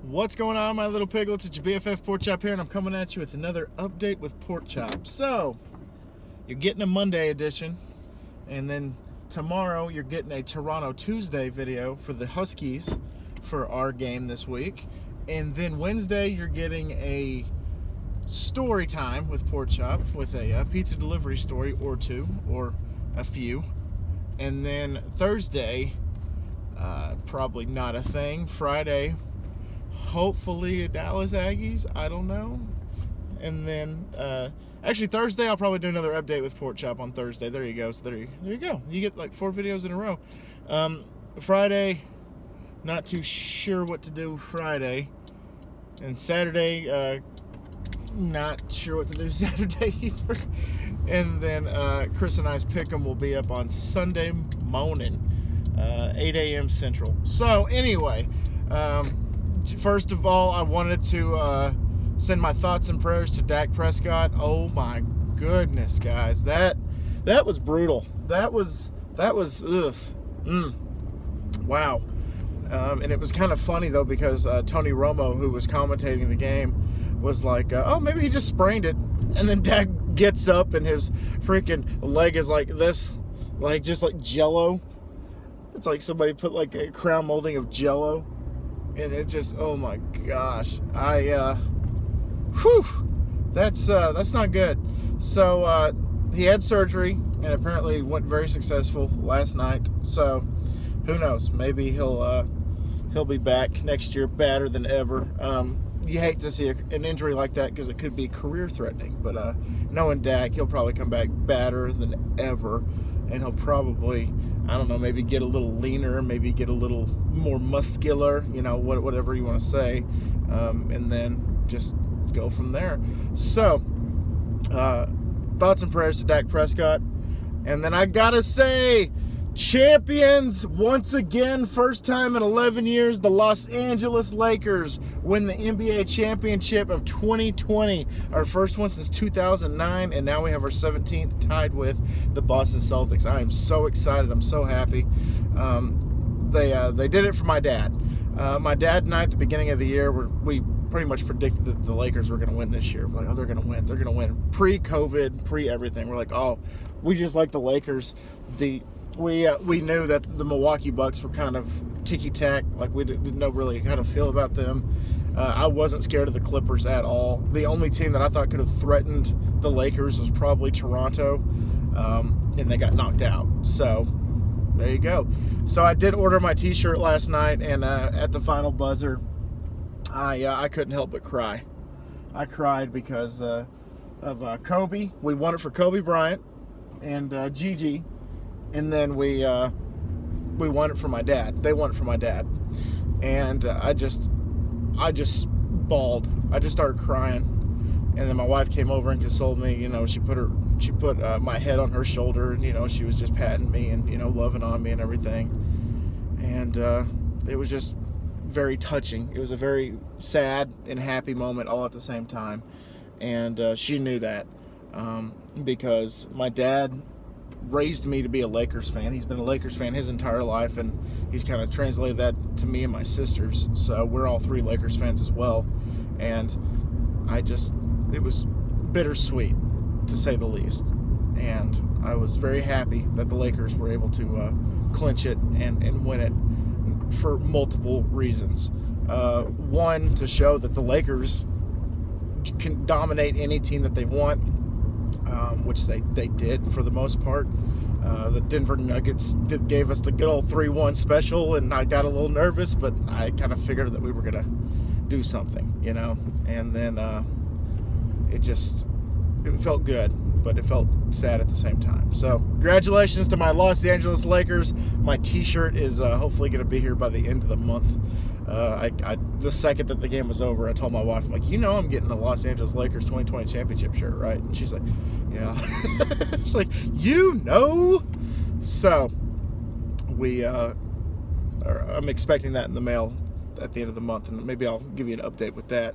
What's going on, my little piglets? It's your BFF Pork Chop here, and I'm coming at you with another update with Pork Chop. So, you're getting a Monday edition, and then tomorrow you're getting a Toronto Tuesday video for the Huskies for our game this week. And then Wednesday you're getting a story time with Pork Chop with a pizza delivery story or two, or a few. And then Thursday, probably not a thing. Friday, hopefully Dallas Aggies, I don't know. And then actually Thursday I'll probably do another update with Pork Chop on Thursday. There you go. So there you go. You get like 4 videos in a row. Friday, not too sure what to do Friday. And Saturday, not sure what to do Saturday either. And then Chris and I's Pick'em will be up on Sunday morning, 8 a.m. Central. So anyway, first of all, I wanted to send my thoughts and prayers to Dak Prescott. Oh my goodness, guys, that was brutal. That was ugh. Wow. And it was kind of funny though, because Tony Romo, who was commentating the game, was like, oh, maybe he just sprained it. And then Dak gets up and his freaking leg is like this, like just like Jello. It's like somebody put like a crown molding of Jello, and it just, oh my gosh, that's not good. So he had surgery and apparently went very successful last night. So who knows? Maybe he'll be back next year better than ever. You hate to see an injury like that because it could be career threatening. But knowing Dak, he'll probably come back better than ever, and he'll probably, I don't know, maybe get a little leaner, maybe get a little more muscular, you know, whatever you want to say, and then just go from there. So, thoughts and prayers to Dak Prescott. And then I gotta say, champions once again, first time in 11 years, the Los Angeles Lakers win the NBA championship of 2020. Our first one since 2009, and now we have our 17th, tied with the Boston Celtics. I am so excited. I'm so happy. They did it for my dad. My dad and I at the beginning of the year, we pretty much predicted that the Lakers were going to win this year. We're like, oh, they're going to win. They're going to win. Pre-COVID, pre-everything. We're like, oh, we just like the Lakers. We knew that the Milwaukee Bucks were kind of ticky-tack. Like, we didn't know really how to feel about them. I wasn't scared of the Clippers at all. The only team that I thought could have threatened the Lakers was probably Toronto, and they got knocked out. So there you go. So I did order my t-shirt last night, and at the final buzzer, I couldn't help but cry. I cried because of Kobe. We won it for Kobe Bryant and Gigi. And then we won it for my dad. They won it for my dad, and I just bawled. I just started crying, and then my wife came over and consoled me. You know, she put my head on her shoulder, and you know, she was just patting me and, you know, loving on me and everything. And it was just very touching. It was a very sad and happy moment all at the same time, and she knew that because my dad raised me to be a Lakers fan. He's been a Lakers fan his entire life, and he's kind of translated that to me and my sisters. So we're all 3 Lakers fans as well. And it was bittersweet, to say the least. And I was very happy that the Lakers were able to clinch it and win it for multiple reasons. One, to show that the Lakers can dominate any team that they want, which they did for the most part. The Denver Nuggets gave us the good old 3-1 special, and I got a little nervous, but I kind of figured that we were going to do something, you know. And then it felt good, but it felt sad at the same time. So congratulations to my Los Angeles Lakers. My t-shirt is hopefully going to be here by the end of the month. The second that the game was over, I told my wife, I'm like, you know, I'm getting the Los Angeles Lakers 2020 championship shirt, right? And she's like, yeah. She's like, you know. So I'm expecting that in the mail at the end of the month, and maybe I'll give you an update with that.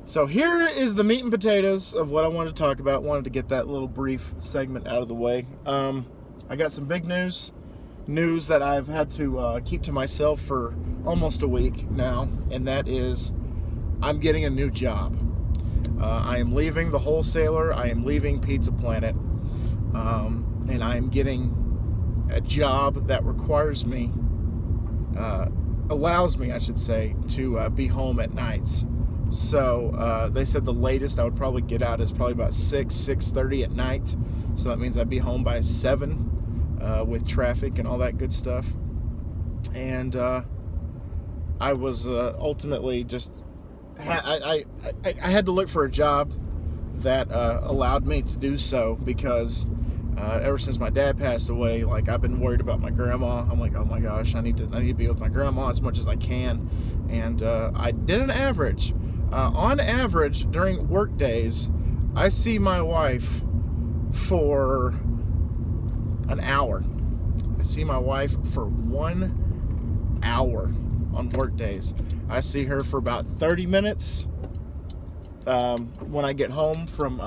So here is the meat and potatoes of what I wanted to talk about. Wanted to get that little brief segment out of the way. I got some big news news that I've had to keep to myself for almost a week now, and that is I'm getting a new job. I am leaving the wholesaler. I am leaving Pizza Planet, and I am getting a job that requires me, allows me, I should say, to be home at nights. So they said the latest I would probably get out is probably about 6:30 at night. So that means I'd be home by 7 with traffic and all that good stuff. And I was ultimately just I had to look for a job that allowed me to do so, because ever since my dad passed away, like, I've been worried about my grandma. I'm like, oh my gosh, I need to be with my grandma as much as I can. And I did an average. On average, during work days, I see my wife for an hour. I see my wife for 1 hour on work days. I see her for about 30 minutes when I get home from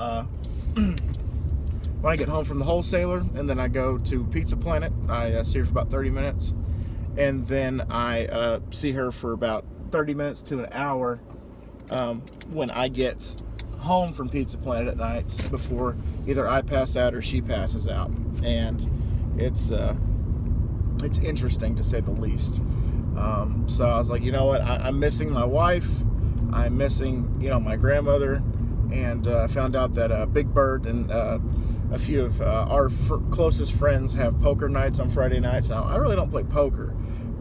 when I get home from the wholesaler, and then I go to Pizza Planet. I see her for about 30 minutes, and then I see her for about 30 minutes to an hour when I get home from Pizza Planet at nights, before either I pass out or she passes out. And it's interesting, to say the least. So I was like, you know what, I'm missing my wife, I'm missing, my grandmother, and I found out that Big Bird and a few of our closest friends have poker nights on Friday nights. Now, I really don't play poker,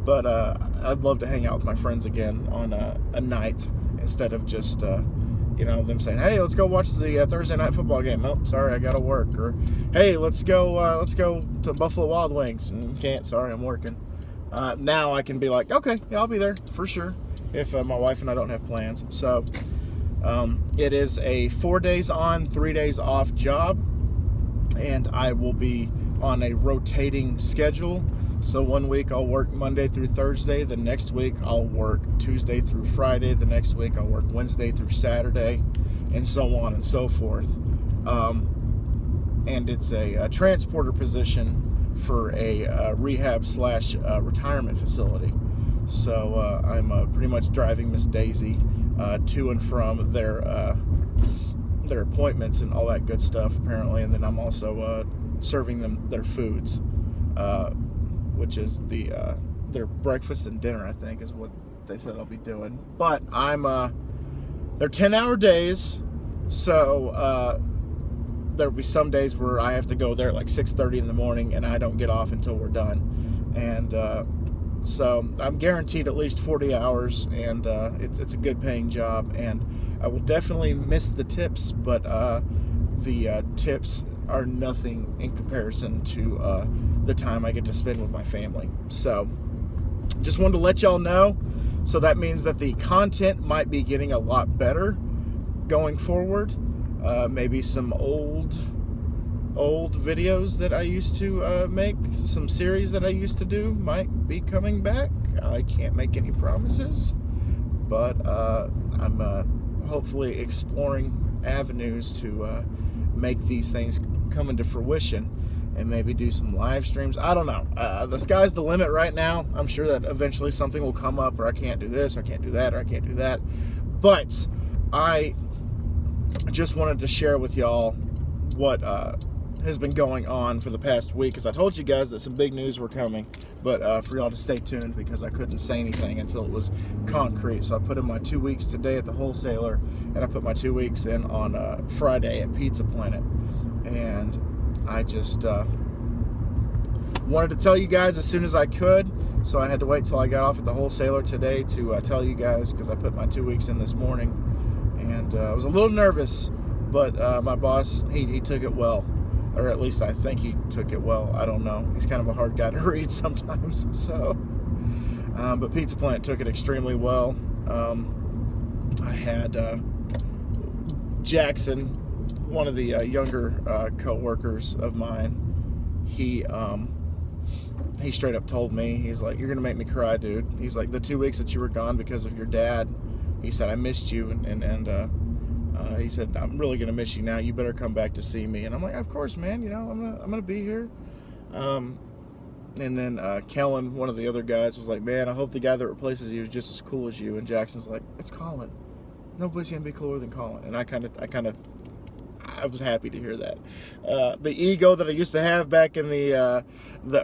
but I'd love to hang out with my friends again on a night, instead of just them saying, hey, let's go watch the Thursday night football game. Nope, sorry, I gotta work. Or, hey, let's go to Buffalo Wild Wings. And can't, sorry, I'm working. Now I can be like, okay, yeah, I'll be there for sure, if my wife and I don't have plans. So it is a 4 days on, 3 days off job, and I will be on a rotating schedule. So 1 week I'll work Monday through Thursday, the next week I'll work Tuesday through Friday, the next week I'll work Wednesday through Saturday, and so on and so forth. And it's a transporter position for a rehab / retirement facility. So I'm pretty much driving Miss Daisy to and from their appointments and all that good stuff, apparently. And then I'm also serving them their foods, which is their breakfast and dinner, I think, is what they said I'll be doing. But they're 10-hour days, so there'll be some days where I have to go there at like 6:30 in the morning, and I don't get off until we're done. And so I'm guaranteed at least 40 hours, and it's a good paying job. And I will definitely miss the tips, but the tips are nothing in comparison to the time I get to spend with my family. So just wanted to let y'all know. So that means that the content might be getting a lot better going forward. Maybe some old videos that I used to make, some series that I used to do might be coming back. I can't make any promises, but I'm hopefully exploring avenues to make these things come into fruition, and maybe do some live streams. I don't know. The sky's the limit right now. I'm sure that eventually something will come up, or I can't do this, or I can't do that, or I can't do that. But I just wanted to share with y'all what has been going on for the past week, because I told you guys that some big news were coming, but for y'all to stay tuned, because I couldn't say anything until it was concrete. So I put in my 2 weeks today at the wholesaler, and I put my 2 weeks in on Friday at Pizza Planet. And I just wanted to tell you guys as soon as I could, so I had to wait till I got off at the wholesaler today to tell you guys, because I put my 2 weeks in this morning. And I was a little nervous, but my boss, he took it well. Or at least I think he took it well. I don't know. He's kind of a hard guy to read sometimes. So, but Pizza Planet took it extremely well. I had Jackson, one of the younger co-workers of mine. He straight up told me, he's like, "You're gonna make me cry, dude." He's like, "The 2 weeks that you were gone because of your dad," he said, "I missed you, and he said, I'm really gonna miss you now. You better come back to see me." And I'm like, "Of course, man. I'm gonna be here." And then Kellen, one of the other guys, was like, man, I hope the guy that replaces you is just as cool as you. And Jackson's like, it's Colin. Nobody's gonna be cooler than Colin. And I was happy to hear that. The ego that I used to have back in the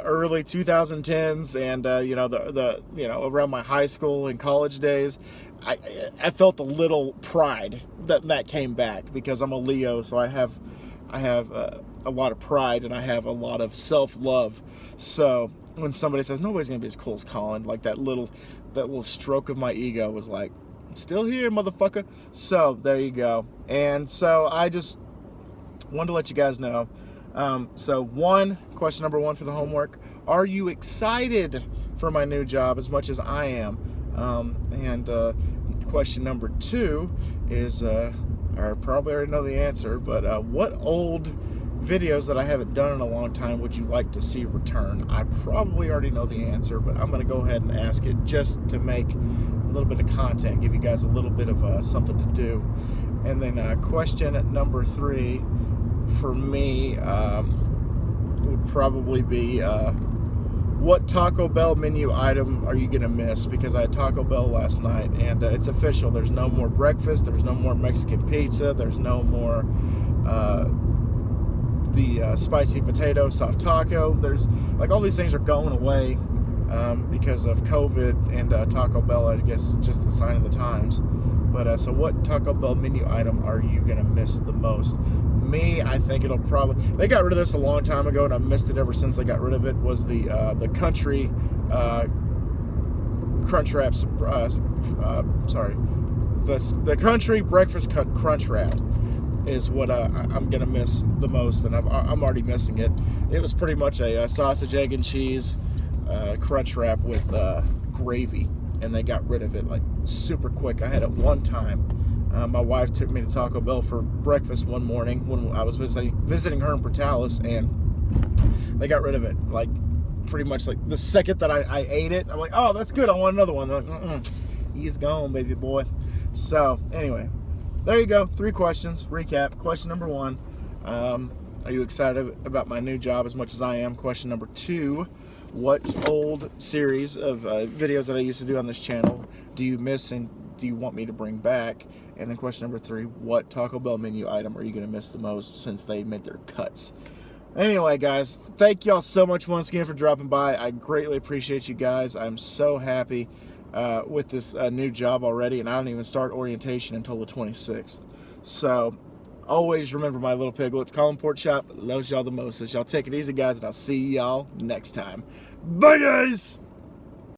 early 2010s, and around my high school and college days, I felt a little pride that came back, because I'm a Leo, so I have a lot of pride, and I have a lot of self-love. So when somebody says nobody's gonna be as cool as Colin, like that little stroke of my ego was like, still here, motherfucker. So there you go. And so I just wanted to let you guys know. So question number one for the homework: are you excited for my new job as much as I am? And question number two is, I probably already know the answer, but what old videos that I haven't done in a long time would you like to see return? I probably already know the answer, but I'm going to go ahead and ask it just to make a little bit of content, give you guys a little bit of something to do. And then question number three for me would probably be, what Taco Bell menu item are you going to miss? Because I had Taco Bell last night, and it's official. There's no more breakfast. There's no more Mexican pizza. There's no more the spicy potato soft taco. There's, like, all these things are going away because of COVID, and Taco Bell, I guess, is just the sign of the times. But so what Taco Bell menu item are you going to miss the most? Me, I think it'll probably, they got rid of this a long time ago, and I've missed it ever since they got rid of it, was the country crunch wrap, the country breakfast crunch wrap is what I'm gonna miss the most, and I'm already missing it. It was pretty much a sausage, egg, and cheese crunch wrap with gravy, and they got rid of it like super quick. I had it one time. My wife took me to Taco Bell for breakfast one morning when I was visiting her in Portales, and they got rid of it like pretty much like the second that I ate it. I'm like, oh, that's good, I want another one. They're like, he's gone, baby boy. So anyway, there you go. 3 questions. Recap. Question number 1, are you excited about my new job as much as I am? Question number 2, what old series of videos that I used to do on this channel do you miss and do you want me to bring back? And then question number 3, what Taco Bell menu item are you going to miss the most since they made their cuts? Anyway, guys, thank y'all so much once again for dropping by. I greatly appreciate you guys. I'm so happy with this new job already, and I don't even start orientation until the 26th. So always remember my little piglets. Colin Porkchop loves y'all the most. So y'all take it easy, guys, and I'll see y'all next time. Bye, guys!